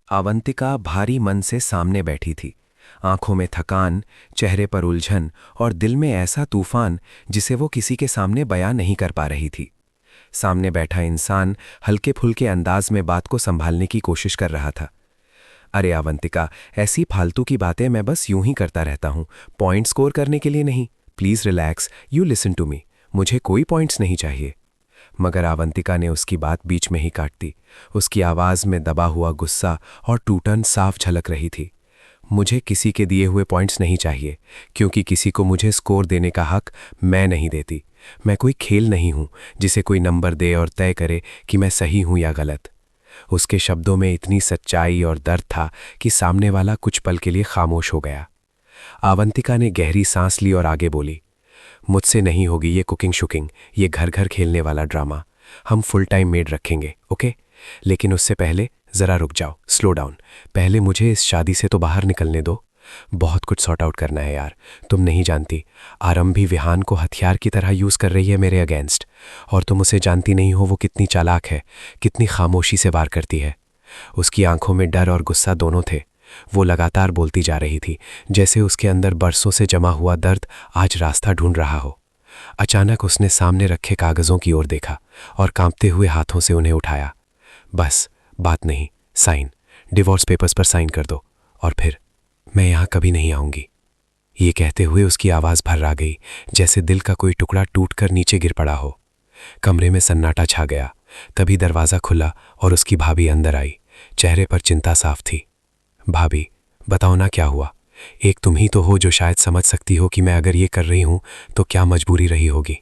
अवंतिका भारी मन से सामने बैठी थी। आंखों में थकान, चेहरे पर उलझन और दिल में ऐसा तूफान जिसे वो किसी के सामने बयां नहीं कर पा रही थी। सामने बैठा इंसान हल्के फुल्के अंदाज में बात को संभालने की कोशिश कर रहा था। अरे अवंतिका, ऐसी फालतू की बातें मैं बस यूं ही करता रहता हूं, पॉइंट स्कोर करने के लिए नहीं। Please relax, you listen to me. मुझे कोई पॉइंट्स नहीं चाहिए। मगर अवंतिका ने उसकी बात बीच में ही काट दी। उसकी आवाज में दबा हुआ गुस्सा और टूटन साफ झलक रही थी। मुझे किसी के दिए हुए पॉइंट्स नहीं चाहिए, क्योंकि किसी को मुझे स्कोर देने का हक मैं नहीं देती। मैं कोई खेल नहीं हूं जिसे कोई नंबर दे और तय करे कि मैं सही हूं या गलत। उसके शब्दों में इतनी सच्चाई और दर्द था कि सामने वाला कुछ पल के लिए खामोश हो गया। अवंतिका ने गहरी सांस ली और आगे बोली, मुझसे नहीं होगी ये कुकिंग शुकिंग, ये घर घर खेलने वाला ड्रामा। हम फुल टाइम मेड रखेंगे, ओके? लेकिन उससे पहले जरा रुक जाओ, स्लो डाउन। पहले मुझे इस शादी से तो बाहर निकलने दो। बहुत कुछ सॉर्ट आउट करना है यार। तुम नहीं जानती, आरंभी विहान को हथियार की तरह यूज कर रही है मेरे अगेंस्ट। और तुम उसे जानती नहीं हो वो कितनी चालाक है, कितनी खामोशी से वार करती है। उसकी आंखों में डर और गुस्सा दोनों थे। वो लगातार बोलती जा रही थी, जैसे उसके अंदर बरसों से जमा हुआ दर्द आज रास्ता ढूंढ रहा हो। अचानक उसने सामने रखे कागजों की ओर देखा और कांपते हुए हाथों से उन्हें उठाया। बस, बात नहीं, साइन, डिवोर्स पेपर्स पर साइन कर दो। और फिर मैं यहां कभी नहीं आऊंगी। ये कहते हुए उसकी आवाज भर्रा गई, जैसे दिल का कोई टुकड़ा टूटकर नीचे गिर पड़ा हो। कमरे में सन्नाटा छा गया। तभी दरवाजा खुला और उसकी भाभी अंदर आई। चेहरे पर चिंता साफ थी। भाभी, बताओ ना क्या हुआ। एक तुम ही तो हो जो शायद समझ सकती हो कि मैं अगर ये कर रही हूं तो क्या मजबूरी रही होगी।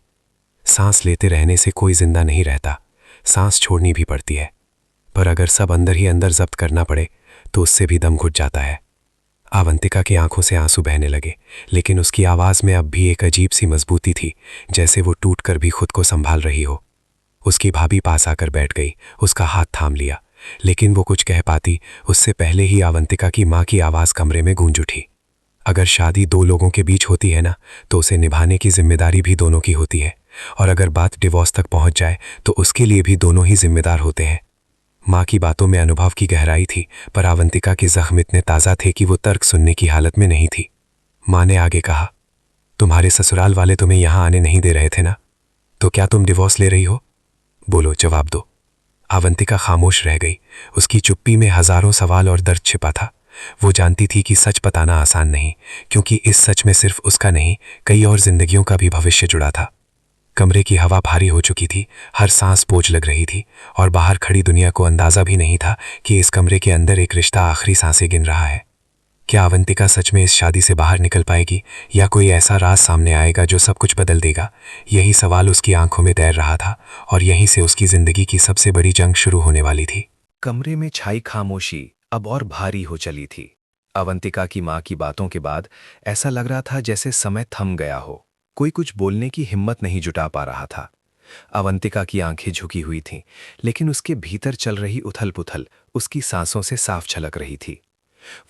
सांस लेते रहने से कोई जिंदा नहीं रहता, सांस छोड़नी भी पड़ती है। पर अगर सब अंदर ही अंदर जब्त करना पड़े तो उससे भी दम घुट जाता है। अवंतिका की आंखों से आंसू बहने लगे, लेकिन उसकी आवाज में अब भी एक अजीब सी मजबूती थी, जैसे वो टूट कर भी खुद को संभाल रही हो। उसकी भाभी पास आकर बैठ गई, उसका हाथ थाम लिया, लेकिन वो कुछ कह पाती उससे पहले ही अवंतिका की मां की आवाज कमरे में गूंज उठी। अगर शादी दो लोगों के बीच होती है ना, तो उसे निभाने की जिम्मेदारी भी दोनों की होती है। और अगर बात डिवोर्स तक पहुंच जाए तो उसके लिए भी दोनों ही जिम्मेदार होते हैं। मां की बातों में अनुभव की गहराई थी, पर अवंतिका के जख्म इतने ताज़ा थे कि वो तर्क सुनने की हालत में नहीं थी। मां ने आगे कहा, तुम्हारे ससुराल वाले तुम्हें यहां आने नहीं दे रहे थे ना, तो क्या तुम डिवोर्स ले रही हो? बोलो, जवाब दो। अवंतिका खामोश रह गई। उसकी चुप्पी में हजारों सवाल और दर्द छिपा था। वो जानती थी कि सच बताना आसान नहीं, क्योंकि इस सच में सिर्फ उसका नहीं, कई और जिंदगियों का भी भविष्य जुड़ा था। कमरे की हवा भारी हो चुकी थी, हर सांस बोझ लग रही थी, और बाहर खड़ी दुनिया को अंदाजा भी नहीं था कि इस कमरे के अंदर एक रिश्ता आखिरी सांसें गिन रहा है। क्या अवंतिका सच में इस शादी से बाहर निकल पाएगी, या कोई ऐसा राज सामने आएगा जो सब कुछ बदल देगा? यही सवाल उसकी आंखों में तैर रहा था, और यहीं से उसकी जिंदगी की सबसे बड़ी जंग शुरू होने वाली थी। कमरे में छाई खामोशी अब और भारी हो चली थी। अवंतिका की मां की बातों के बाद ऐसा लग रहा था जैसे समय थम गया हो। कोई कुछ बोलने की हिम्मत नहीं जुटा पा रहा था। अवंतिका की आंखें झुकी हुई थीं, लेकिन उसके भीतर चल रही उथल-पुथल उसकी सांसों से साफ झलक रही थी।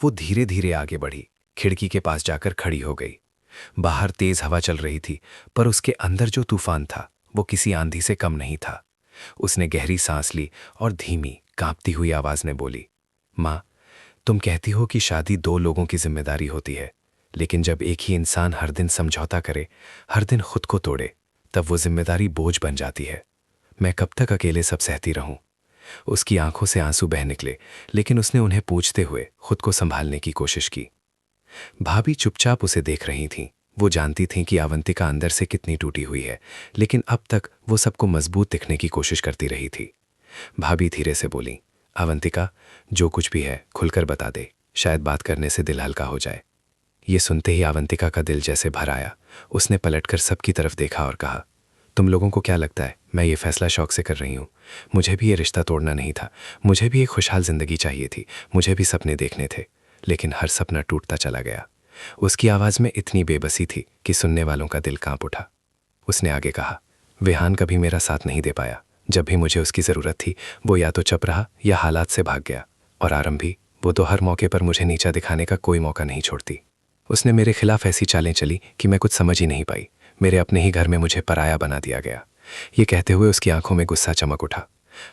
वो धीरे धीरे आगे बढ़ी, खिड़की के पास जाकर खड़ी हो गई। बाहर तेज हवा चल रही थी, पर उसके अंदर जो तूफान था वो किसी आंधी से कम नहीं था। उसने गहरी सांस ली और धीमी, कांपती हुई आवाज में बोली, मां, तुम कहती हो कि शादी दो लोगों की जिम्मेदारी होती है, लेकिन जब एक ही इंसान हर दिन समझौता करे, हर दिन खुद को तोड़े, तब वो जिम्मेदारी बोझ बन जाती है। मैं कब तक अकेले सब सहती रहूं? उसकी आंखों से आंसू बह निकले, लेकिन उसने उन्हें पूछते हुए खुद को संभालने की कोशिश की। भाभी चुपचाप उसे देख रही थीं। वो जानती थीं कि अवंतिका अंदर से कितनी टूटी हुई है, लेकिन अब तक वो सबको मजबूत दिखने की कोशिश करती रही थी। भाभी धीरे से बोली, अवंतिका, जो कुछ भी है खुलकर बता दे, शायद बात करने से दिल हल्का हो जाए। ये सुनते ही अवंतिका का दिल जैसे भर आया। उसने पलटकर सबकी तरफ देखा और कहा, तुम लोगों को क्या लगता है मैं ये फैसला शौक से कर रही हूँ? मुझे भी ये रिश्ता तोड़ना नहीं था। मुझे भी एक खुशहाल जिंदगी चाहिए थी। मुझे भी सपने देखने थे, लेकिन हर सपना टूटता चला गया। उसकी आवाज़ में इतनी बेबसी थी कि सुनने वालों का दिल कांप उठा। उसने आगे कहा, विहान कभी मेरा साथ नहीं दे पाया। जब भी मुझे उसकी ज़रूरत थी, वो या तो चुप रहा या हालात से भाग गया। और आरंभी, वो तो हर मौके पर मुझे नीचा दिखाने का कोई मौका नहीं छोड़ती। उसने मेरे खिलाफ ऐसी चालें चली कि मैं कुछ समझ ही नहीं पाई। मेरे अपने ही घर में मुझे पराया बना दिया गया। ये कहते हुए उसकी आंखों में गुस्सा चमक उठा।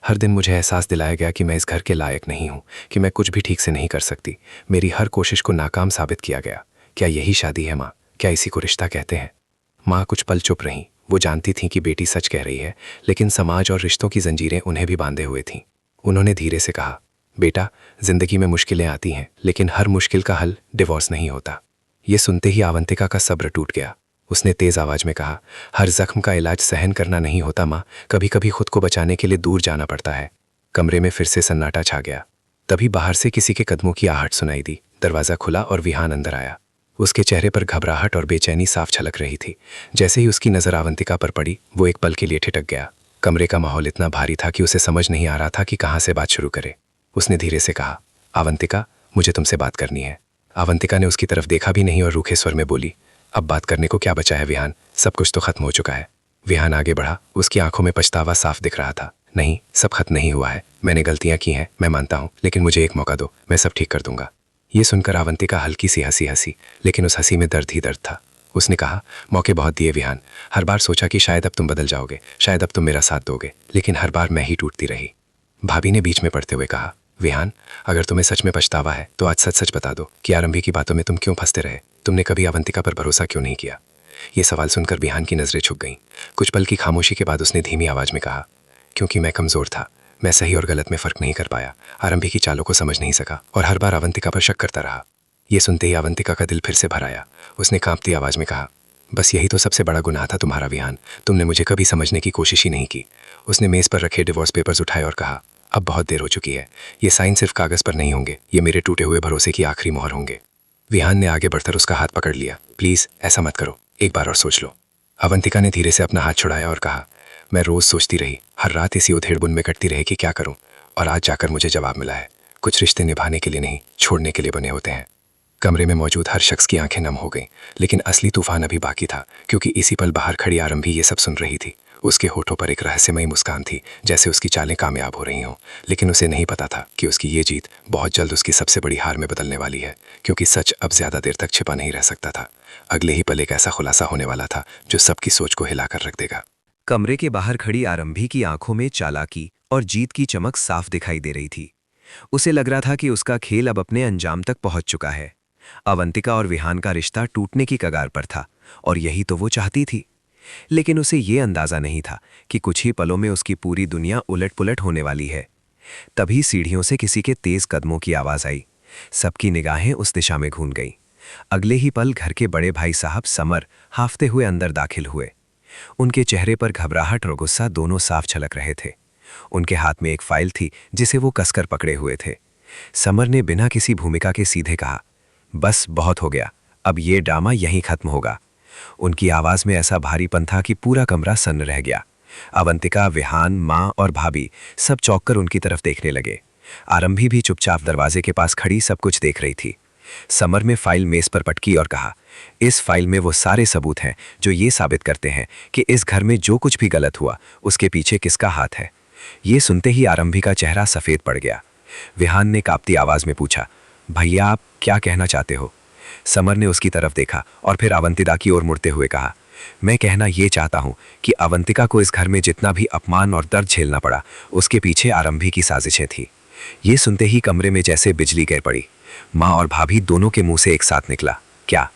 हर दिन मुझे एहसास दिलाया गया कि मैं इस घर के लायक नहीं हूँ, कि मैं कुछ भी ठीक से नहीं कर सकती। मेरी हर कोशिश को नाकाम साबित किया गया। क्या यही शादी है माँ? क्या इसी को रिश्ता कहते हैं? माँ कुछ पल चुप रहीं। वो जानती थीं कि बेटी सच कह रही है, लेकिन समाज और रिश्तों की जंजीरें उन्हें भी बांधे हुए थीं। उन्होंने धीरे से कहा, बेटा, जिंदगी में मुश्किलें आती हैं, लेकिन हर मुश्किल का हल डिवोर्स नहीं होता। ये सुनते ही अवंतिका का सब्र टूट गया। उसने तेज आवाज में कहा, हर जख्म का इलाज सहन करना नहीं होता माँ, कभी कभी खुद को बचाने के लिए दूर जाना पड़ता है। कमरे में फिर से सन्नाटा छा गया। तभी बाहर से किसी के कदमों की आहट सुनाई दी। दरवाजा खुला और विहान अंदर आया। उसके चेहरे पर घबराहट और बेचैनी साफ छलक रही थी। जैसे ही उसकी नजर अवंतिका पर पड़ी, वो एक पल के लिए ठिठक गया। कमरे का माहौल इतना भारी था कि उसे समझ नहीं आ रहा था कि कहाँ से बात शुरू करे। उसने धीरे से कहा, अवंतिका, मुझे तुमसे बात करनी है। अवंतिका ने उसकी तरफ देखा भी नहीं और रूखे स्वर में बोली, अब बात करने को क्या बचा है विहान, सब कुछ तो खत्म हो चुका है। विहान आगे बढ़ा। उसकी आंखों में पछतावा साफ दिख रहा था। नहीं, सब खत्म नहीं हुआ है। मैंने गलतियां की हैं, मैं मानता हूं, लेकिन मुझे एक मौका दो, मैं सब ठीक कर दूंगा। ये सुनकर अवंतिका हल्की सी हंसी, लेकिन उस हंसी में दर्द ही दर्द था। उसने कहा, मौके बहुत दिए विहान, हर बार सोचा कि शायद अब तुम बदल जाओगे, शायद अब तुम मेरा साथ दोगे, लेकिन हर बार मैं ही टूटती रही। भाभी ने बीच में पड़ते हुए कहा, विहान, अगर तुम्हें सच में पछतावा है तो आज सच सच बता दो कि आरंभी की बातों में तुम क्यों फंसते रहे? तुमने कभी अवंतिका पर भरोसा क्यों नहीं किया? ये सवाल सुनकर विहान की नजरें झुक गईं। कुछ पल की खामोशी के बाद उसने धीमी आवाज में कहा, क्योंकि मैं कमजोर था, मैं सही और गलत में फर्क नहीं कर पाया, आरंभी की चालों को समझ नहीं सका और हर बार अवंतिका पर शक करता रहा। ये सुनते ही अवंतिका का दिल फिर से भर आया। उसने कांपती आवाज में कहा, बस यही तो सबसे बड़ा गुनाह था तुम्हारा विहान, तुमने मुझे कभी समझने की कोशिश ही नहीं की। उसने मेज पर रखे डिवोर्स पेपर्स उठाए और कहा, अब बहुत देर हो चुकी है, ये साइन सिर्फ कागज पर नहीं होंगे, ये मेरे टूटे हुए भरोसे की आखिरी मोहर होंगे। विहान ने आगे बढ़कर उसका हाथ पकड़ लिया। प्लीज ऐसा मत करो, एक बार और सोच लो। अवंतिका ने धीरे से अपना हाथ छुड़ाया और कहा, मैं रोज सोचती रही, हर रात इसी उधेड़बुन में कटती रही कि क्या करूं, और आज जाकर मुझे जवाब मिला है, कुछ रिश्ते निभाने के लिए नहीं, छोड़ने के लिए बने होते हैं। कमरे में मौजूद हर शख्स की आंखें नम हो गईं, लेकिन असली तूफान अभी बाकी था, क्योंकि इसी पल बाहर खड़ी आरंभी ये सब सुन रही थी। उसके होठों पर एक रहस्यमयी मुस्कान थी, जैसे उसकी चालें कामयाब हो रही हों, लेकिन उसे नहीं पता था कि उसकी ये जीत बहुत जल्द उसकी सबसे बड़ी हार में बदलने वाली है, क्योंकि सच अब ज्यादा देर तक छिपा नहीं रह सकता था। अगले ही पल एक ऐसा खुलासा होने वाला था जो सबकी सोच को हिलाकर रख देगा। कमरे के बाहर खड़ी आरंभी की आंखों में चालाकी और जीत की चमक साफ दिखाई दे रही थी। उसे लग रहा था कि उसका खेल अब अपने अंजाम तक पहुंच चुका है। अवंतिका और विहान का रिश्ता टूटने की कगार पर था, और यही तो वो चाहती थी। लेकिन उसे ये अंदाजा नहीं था कि कुछ ही पलों में उसकी पूरी दुनिया उलट-पुलट होने वाली है। तभी सीढ़ियों से किसी के तेज कदमों की आवाज आई। सबकी निगाहें उस दिशा में घूम गईं। अगले ही पल घर के बड़े भाई साहब समर हाफते हुए अंदर दाखिल हुए। उनके चेहरे पर घबराहट और गुस्सा दोनों साफ झलक रहे थे। उनके हाथ में एक फाइल थी जिसे वो कसकर पकड़े हुए थे। समर ने बिना किसी भूमिका के सीधे कहा, बस बहुत हो गया, अब ये ड्रामा यहीं खत्म होगा। उनकी आवाज में ऐसा भारीपन था कि पूरा कमरा सन्न रह गया। अवंतिका, विहान, माँ और भाभी सब चौंककर उनकी तरफ देखने लगे। आरंभी भी चुपचाप दरवाजे के पास खड़ी सब कुछ देख रही थी। समर ने फाइल मेज पर पटकी और कहा, इस फाइल में वो सारे सबूत हैं जो ये साबित करते हैं कि इस घर में जो कुछ भी गलत हुआ उसके पीछे किसका हाथ है। ये सुनते ही आरंभी का चेहरा सफेद पड़ गया। विहान ने कांपती आवाज में पूछा, भैया आप क्या कहना चाहते हो? समर ने उसकी तरफ देखा और फिर अवंतिका की ओर मुड़ते हुए कहा, मैं कहना ये चाहता हूं कि अवंतिका को इस घर में जितना भी अपमान और दर्द झेलना पड़ा उसके पीछे आरंभी की साजिशें थी। ये सुनते ही कमरे में जैसे बिजली गिर पड़ी। माँ और भाभी दोनों के मुंह से एक साथ निकला, क्या?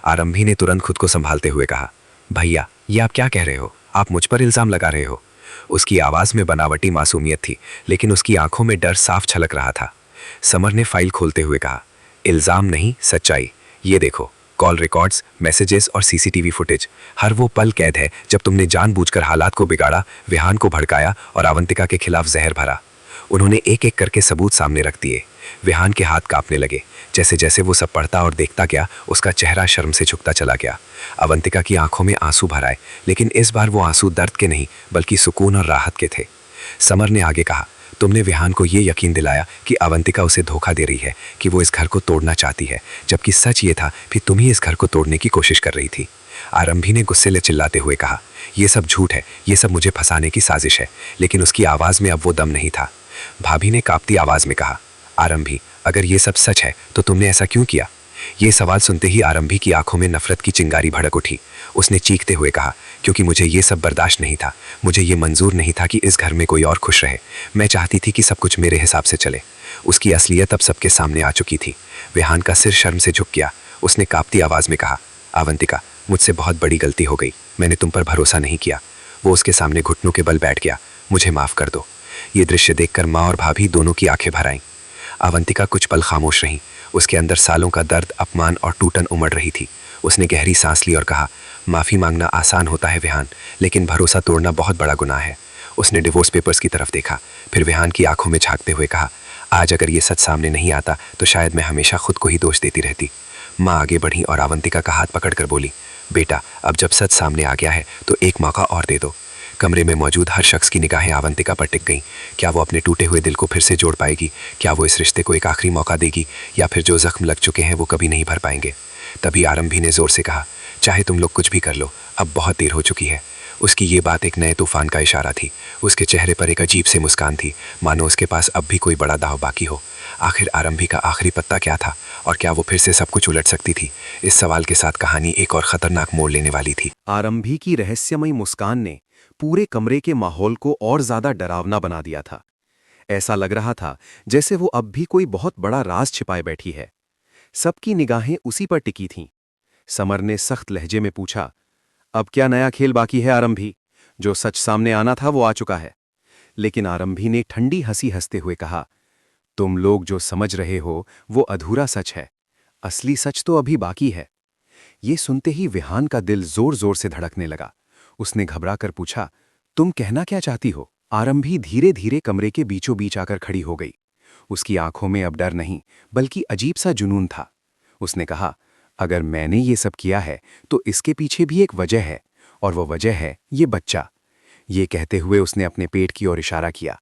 आरंभी ने तुरंत खुद को संभालते हुए कहा, भैया ये आप क्या कह रहे हो? आप मुझ पर इल्जाम लगा रहे हो? उसकी आवाज में बनावटी मासूमियत थी, लेकिन उसकी आंखों में डर साफ छलक रहा था। समर ने फाइल खोलते हुए कहा, इल्जाम नहीं, सच्चाई। ये देखो, कॉल रिकॉर्ड्स, मैसेजेस और सीसीटीवी फुटेज। हर वो पल कैद है जब तुमने जानबूझकर हालात को बिगाड़ा, विहान को भड़काया और अवंतिका के खिलाफ जहर भरा। उन्होंने एक एक करके सबूत सामने रख दिए। विहान के हाथ कांपने लगे। जैसे जैसे वो सब पढ़ता और देखता गया, उसका चेहरा शर्म से झुकता चला गया। अवंतिका की आंखों में आंसू भर आए, लेकिन इस बार वो आंसू दर्द के नहीं बल्कि सुकून और राहत के थे। समर ने आगे कहा, तुमने विहान को ये यकीन दिलाया कि अवंतिका उसे धोखा दे रही है, कि वो इस घर को तोड़ना चाहती है, जबकि सच ये था कि तुम ही इस घर को तोड़ने की कोशिश कर रही थी। आरंभी ने गुस्से से चिल्लाते हुए कहा, ये सब झूठ है, ये सब मुझे फंसाने की साजिश है। लेकिन उसकी आवाज में अब वो दम नहीं था। भाभी ने कांपती आवाज में कहा, आरंभी, अगर ये सब सच है तो तुमने ऐसा क्यों किया? ये सवाल सुनते ही आरंभी की आंखों में नफरत की चिंगारी भड़क उठी। उसने चीखते हुए कहा, क्योंकि मुझे ये सब बर्दाश्त नहीं था। मुझे ये मंजूर नहीं था कि इस घर में कोई और खुश रहे। मैं चाहती थी कि सब कुछ मेरे हिसाब से चले। उसकी असलियत अब सबके सामने आ चुकी थी। विहान का सिर शर्म से झुक गया। उसने कांपती आवाज में कहा, अवंतिका, मुझसे बहुत बड़ी गलती हो गई। मैंने तुम पर भरोसा नहीं किया। वो उसके सामने घुटनों के बल बैठ गया। मुझे माफ कर दो। ये दृश्य देखकर माँ और भाभी दोनों की आंखें भर आईं। अवंतिका कुछ पल खामोश रही। उसके अंदर सालों का दर्द, अपमान और टूटन उमड़ रही थी। उसने गहरी सांस ली और कहा, माफ़ी मांगना आसान होता है विहान, लेकिन भरोसा तोड़ना बहुत बड़ा गुनाह है। उसने डिवोर्स पेपर्स की तरफ देखा, फिर विहान की आंखों में झांकते हुए कहा, आज अगर ये सच सामने नहीं आता तो शायद मैं हमेशा खुद को ही दोष देती रहती। माँ आगे बढ़ी और अवंतिका का हाथ पकड़कर बोली, बेटा, अब जब सच सामने आ गया है तो एक मौका और दे दो। कमरे में मौजूद हर शख्स की निगाहें अवंतिका पर टिक गईं। क्या वो अपने टूटे हुए दिल को फिर से जोड़ पाएगी? क्या वो इस रिश्ते को एक आखिरी मौका देगी, या फिर जो जख्म लग चुके हैं वो कभी नहीं भर पाएंगे? तभी आरंभी ने जोर से कहा, चाहे तुम लोग कुछ भी कर लो, अब बहुत देर हो चुकी है। उसकी ये बात एक नए तूफान का इशारा थी। उसके चेहरे पर एक अजीब सी मुस्कान थी, मानो उसके पास अब भी कोई बड़ा दाव बाकी हो। आखिर आरंभी का आखिरी पत्ता क्या था, और क्या वो फिर से सब कुछ उलट सकती थी? इस सवाल के साथ कहानी एक और खतरनाक मोड़ लेने वाली थी। आरंभी की रहस्यमयी मुस्कान ने पूरे कमरे के माहौल को और ज्यादा डरावना बना दिया था। ऐसा लग रहा था जैसे वो अब भी कोई बहुत बड़ा राज छिपाए बैठी है। सबकी निगाहें उसी पर टिकी थीं। समर ने सख्त लहजे में पूछा, अब क्या नया खेल बाकी है आरंभी? जो सच सामने आना था वो आ चुका है। लेकिन आरंभी ने ठंडी हंसी हंसते हुए कहा, तुम लोग जो समझ रहे हो वो अधूरा सच है। असली सच तो अभी बाकी है। ये सुनते ही विहान का दिल जोर जोर से धड़कने लगा। उसने घबराकर पूछा, तुम कहना क्या चाहती हो? आरंभी धीरे धीरे कमरे के बीचों बीच आकर खड़ी हो गई। उसकी आंखों में अब डर नहीं, बल्कि अजीब सा जुनून था। उसने कहा, अगर मैंने ये सब किया है तो इसके पीछे भी एक वजह है, और वो वजह है ये बच्चा। ये कहते हुए उसने अपने पेट की ओर इशारा किया।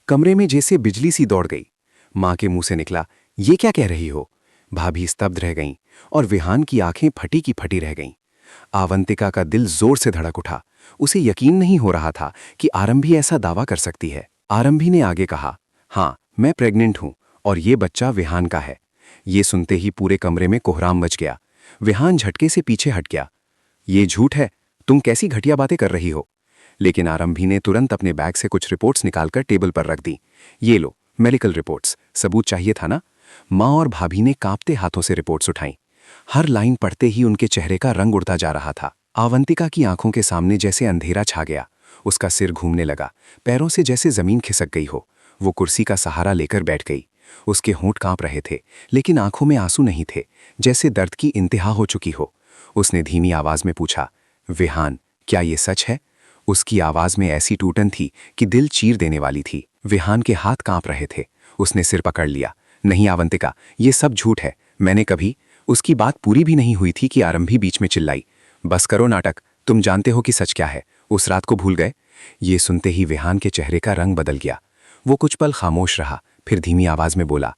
कमरे में जैसे बिजली सी दौड़ गई। माँ के मुंह से निकला, ये क्या कह रही हो? भाभी स्तब्ध रह गईं और विहान की आंखें फटी की फटी रह गईं। आवंतिका का दिल जोर से धड़क उठा। उसे यकीन नहीं हो रहा था कि आरंभी ऐसा दावा कर सकती है। आरंभी ने आगे कहा, हाँ, मैं प्रेग्नेंट हूं और ये बच्चा विहान का है। ये सुनते ही पूरे कमरे में कोहराम मच गया। विहान झटके से पीछे हट गया। ये झूठ है, तुम कैसी घटिया बातें कर रही हो? लेकिन आरंभी ने तुरंत अपने बैग से कुछ रिपोर्ट्स निकालकर टेबल पर रख दी। ये लो, मेडिकल रिपोर्ट्स, सबूत चाहिए था ना? माँ और भाभी ने कांपते हाथों से रिपोर्ट्स उठाईं। हर लाइन पढ़ते ही उनके चेहरे का रंग उड़ता जा रहा था। आवंतिका की आंखों के सामने जैसे अंधेरा छा गया। उसका सिर घूमने लगा, पैरों से जैसे जमीन खिसक गई हो। वो कुर्सी का सहारा लेकर बैठ गई। उसके होंठ कांप रहे थे, लेकिन आंखों में आंसू नहीं थे, जैसे दर्द की इंतहा हो चुकी हो। उसने धीमी आवाज में पूछा, विहान, क्या ये सच है? उसकी आवाज में ऐसी टूटन थी कि दिल चीर देने वाली थी। विहान के हाथ कांप रहे थे। उसने सिर पकड़ लिया। नहीं आवंतिका, ये सब झूठ है। मैंने कभी... उसकी बात पूरी भी नहीं हुई थी कि आरंभी बीच में चिल्लाई, बस करो नाटक, तुम जानते हो कि सच क्या है। उस रात को भूल गए? ये सुनते ही विहान के चेहरे का रंग बदल गया। वो कुछ पल खामोश रहा, फिर धीमी आवाज में बोला,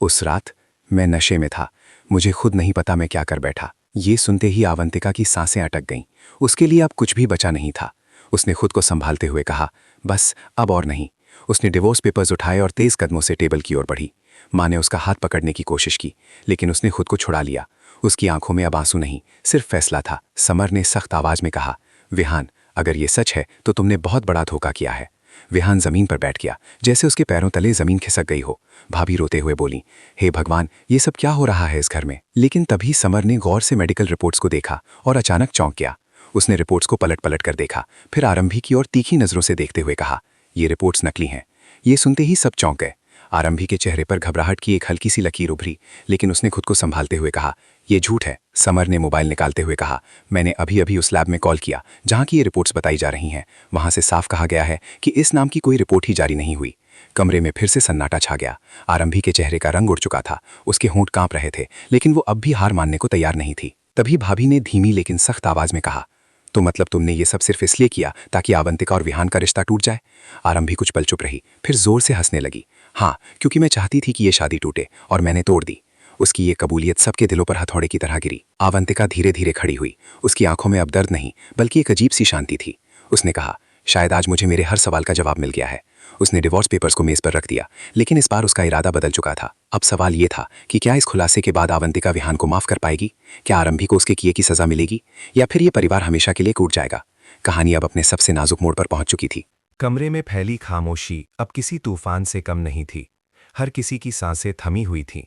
उस रात मैं नशे में था। मुझे खुद नहीं पता मैं क्या कर बैठा। ये सुनते ही आवंतिका की सांसें अटक गईं। उसके लिए अब कुछ भी बचा नहीं था। उसने खुद को संभालते हुए कहा, बस अब और नहीं। उसने डिवोर्स पेपर्स उठाए और तेज कदमों से टेबल की ओर बढ़ी। माँ ने उसका हाथ पकड़ने की कोशिश की, लेकिन उसने खुद को छुड़ा लिया। उसकी आंखों में अब आंसू नहीं, सिर्फ फैसला था। समर ने सख्त आवाज में कहा, विहान, अगर ये सच है तो तुमने बहुत बड़ा धोखा किया है। विहान जमीन पर बैठ गया, जैसे उसके पैरों तले जमीन खिसक गई हो। भाभी रोते हुए बोली, हे भगवान, ये सब क्या हो रहा है इस घर में? लेकिन तभी समर ने गौर से मेडिकल रिपोर्ट्स को देखा और अचानक चौंक गया। उसने रिपोर्ट्स को पलट पलट कर देखा, फिर आरंभी की ओर तीखी नजरों से देखते हुए कहा, ये रिपोर्ट्स नकली हैं। ये सुनते ही सब चौंक गए। आरंभी के चेहरे पर घबराहट की एक हल्की सी लकीर उभरी, लेकिन उसने खुद को संभालते हुए कहा, यह झूठ है। समर ने मोबाइल निकालते हुए कहा, मैंने अभी अभी उस लैब में कॉल किया जहां की ये रिपोर्ट्स बताई जा रही हैं। वहां से साफ कहा गया है कि इस नाम की कोई रिपोर्ट ही जारी नहीं हुई। कमरे में फिर से सन्नाटा छा गया। आरंभी के चेहरे का रंग उड़ चुका था। उसके होंठ कांप रहे थे, लेकिन वो अब भी हार मानने को तैयार नहीं थी। तभी भाभी ने धीमी लेकिन सख्त आवाज में कहा, तो मतलब तुमने ये सब सिर्फ इसलिए किया ताकि आवंतिका और विहान का रिश्ता टूट जाए? आरंभी कुछ पल चुप रही, फिर जोर से हंसने लगी। हाँ, क्योंकि मैं चाहती थी कि ये शादी टूटे, और मैंने तोड़ दी। उसकी ये कबूलियत सबके दिलों पर हथौड़े की तरह गिरी। आवंतिका धीरे धीरे खड़ी हुई। उसकी आंखों में अब दर्द नहीं, बल्कि एक अजीब सी शांति थी। उसने कहा, शायद आज मुझे मेरे हर सवाल का जवाब मिल गया है। उसने डिवोर्स पेपर्स को मेज पर रख दिया, लेकिन इस बार उसका इरादा बदल चुका था। अब सवाल ये था कि क्या इस खुलासे के बाद अवंतिका विहान को माफ कर पाएगी? क्या आरंभी को उसके किए की सजा मिलेगी, या फिर ये परिवार हमेशा के लिए टूट जाएगा? कहानी अब अपने सबसे नाजुक मोड़ पर पहुंच चुकी थी। कमरे में फैली खामोशी अब किसी तूफान से कम नहीं थी। हर किसी की सांसें थमी हुई थीं।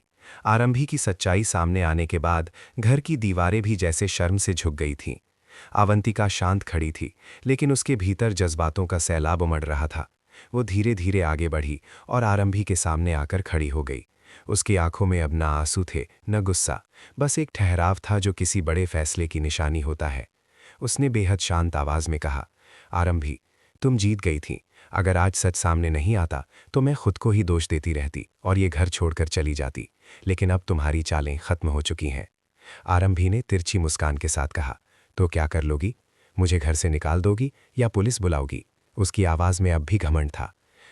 आरंभी की सच्चाई सामने आने के बाद घर की दीवारें भी जैसे शर्म से झुक गई थीं। अवंतिका शांत खड़ी थी, लेकिन उसके भीतर जज्बातों का सैलाब उमड़ रहा था। वो धीरे धीरे आगे बढ़ी और आरंभी के सामने आकर खड़ी हो गई। उसकी आंखों में अब न आंसू थे न गुस्सा, बस एक ठहराव था जो किसी बड़े फैसले की निशानी होता है। उसने बेहद शांत आवाज में कहा, आरंभी, तुम जीत गई थी। अगर आज सच सामने नहीं आता तो मैं खुद को ही दोष देती रहती और ये घर छोड़कर चली जाती, लेकिन अब तुम्हारी चालें खत्म हो चुकी हैं। आरंभी ने तिरछी मुस्कान के साथ कहा, तो क्या कर लोगी? मुझे घर से निकाल दोगी या पुलिस बुलाओगी? उसकी आवाज़ में अब भी घमंड था।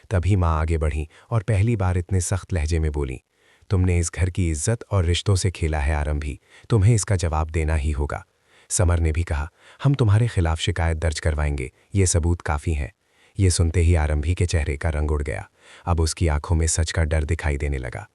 तभी माँ आगे बढ़ी और पहली बार इतने सख्त लहजे में बोली, तुमने इस घर की इज्जत और रिश्तों से खेला है आरंभी, तुम्हें इसका जवाब देना ही होगा। समर ने भी कहा, हम तुम्हारे खिलाफ शिकायत दर्ज करवाएंगे, ये सबूत काफ़ी है। ये सुनते ही आरंभी के चेहरे का रंग उड़ गया। अब उसकी आंखों में सच का डर दिखाई देने लगा।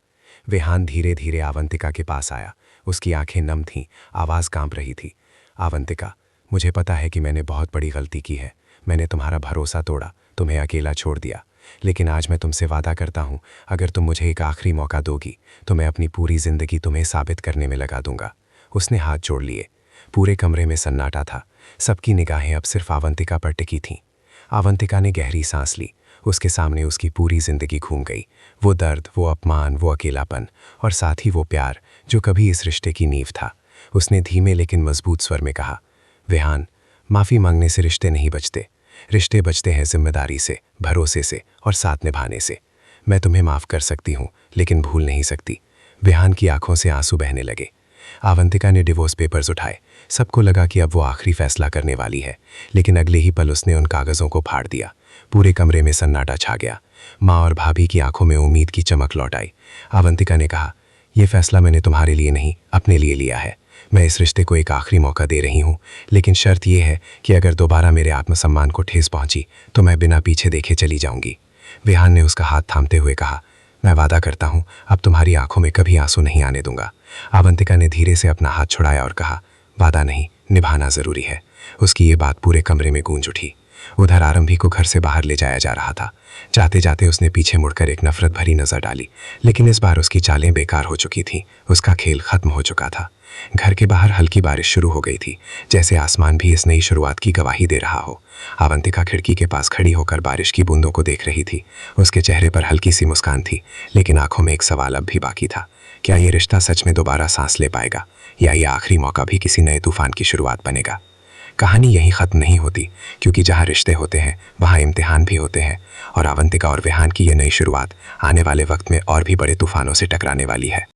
विहान धीरे धीरे अवंतिका के पास आया। उसकी आंखें नम थीं, आवाज़ कांप रही थी। अवंतिका, मुझे पता है कि मैंने बहुत बड़ी गलती की है। मैंने तुम्हारा भरोसा तोड़ा, तुम्हें अकेला छोड़ दिया, लेकिन आज मैं तुमसे वादा करता हूँ, अगर तुम मुझे एक आखिरी मौका दोगी तो मैं अपनी पूरी जिंदगी तुम्हें साबित करने में लगा दूंगा। उसने हाथ जोड़ लिए। पूरे कमरे में सन्नाटा था। सबकी निगाहें अब सिर्फ अवंतिका पर टिकी थीं। अवंतिका ने गहरी सांस ली। उसके सामने उसकी पूरी जिंदगी घूम गई। वो दर्द, वो अपमान, वो अकेलापन और साथ ही वो प्यार जो कभी इस रिश्ते की नींव था। उसने धीमे लेकिन मजबूत स्वर में कहा, विहान, माफ़ी मांगने से रिश्ते नहीं बचते। रिश्ते बचते हैं जिम्मेदारी से, भरोसे से और साथ निभाने से। मैं तुम्हें माफ़ कर सकती हूँ, लेकिन भूल नहीं सकती। विहान की आंखों से आंसू बहने लगे। अवंतिका ने डिवोर्स पेपर्स उठाए। सबको लगा कि अब वो आखिरी फैसला करने वाली है, लेकिन अगले ही पल उसने उन कागज़ों को फाड़ दिया। पूरे कमरे में सन्नाटा छा गया। माँ और भाभी की आंखों में उम्मीद की चमक लौट आई। अवंतिका ने कहा, यह फैसला मैंने तुम्हारे लिए नहीं, अपने लिए लिया है। मैं इस रिश्ते को एक आखिरी मौका दे रही हूँ, लेकिन शर्त यह है कि अगर दोबारा मेरे आत्मसम्मान को ठेस पहुंची तो मैं बिना पीछे देखे चली जाऊंगी। विहान ने उसका हाथ थामते हुए कहा, मैं वादा करता हूँ, अब तुम्हारी आंखों में कभी आंसू नहीं आने दूंगा। अवंतिका ने धीरे से अपना हाथ छुड़ाया और कहा, वादा नहीं, निभाना जरूरी है। उसकी ये बात पूरे कमरे में गूंज उठी। उधर आरंभी को घर से बाहर ले जाया जा रहा था। जाते जाते उसने पीछे मुड़कर एक नफरत भरी नजर डाली, लेकिन इस बार उसकी चालें बेकार हो चुकी थीं। उसका खेल खत्म हो चुका था। घर के बाहर हल्की बारिश शुरू हो गई थी, जैसे आसमान भी इस नई शुरुआत की गवाही दे रहा हो। अवंतिका खिड़की के पास खड़ी होकर बारिश की बूंदों को देख रही थी। उसके चेहरे पर हल्की सी मुस्कान थी, लेकिन आंखों में एक सवाल अब भी बाकी था। क्या ये रिश्ता सच में दोबारा सांस ले पाएगा, या ये आखिरी मौका भी किसी नए तूफान की शुरुआत बनेगा? कहानी यहीं ख़त्म नहीं होती, क्योंकि जहाँ रिश्ते होते हैं वहाँ इम्तिहान भी होते हैं, और अवंतिका और विहान की ये नई शुरुआत आने वाले वक्त में और भी बड़े तूफानों से टकराने वाली है।